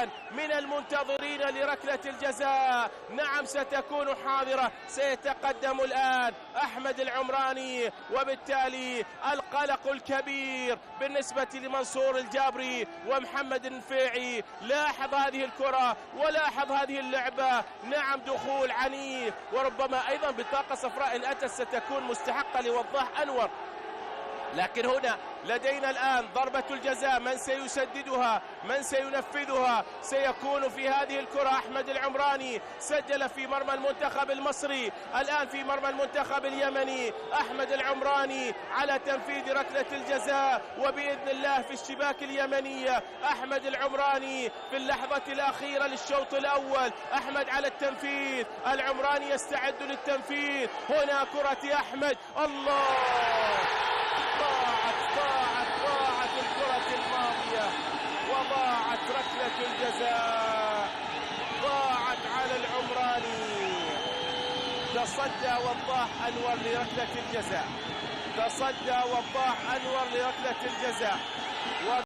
الآن من المنتظرين لركلة الجزاء. نعم ستكون حاضرة. سيتقدم الآن أحمد العمراني، وبالتالي القلق الكبير بالنسبة لمنصور الجابري ومحمد النفيعي. لاحظ هذه الكرة ولاحظ هذه اللعبة. نعم دخول عنيف، وربما أيضا بطاقة صفراء إن أتت ستكون مستحقة لوضاح أنور. لكن هنا لدينا الآن ضربة الجزاء. من سيسددها؟ من سينفذها؟ سيكون في هذه الكرة أحمد العمراني. سجل في مرمى المنتخب المصري، الآن في مرمى المنتخب اليمني. أحمد العمراني على تنفيذ ركلة الجزاء، وبإذن الله في الشباك اليمنية. أحمد العمراني في اللحظة الأخيرة للشوط الأول. أحمد على التنفيذ، العمراني يستعد للتنفيذ. هنا كرة أحمد. الله، ضاعت الكرة الماضية، وضاعت ركلة الجزاء، ضاعت على العمراني. تصدى وضاح أنور لركلة الجزاء، تصدى وضاح أنور لركلة الجزاء.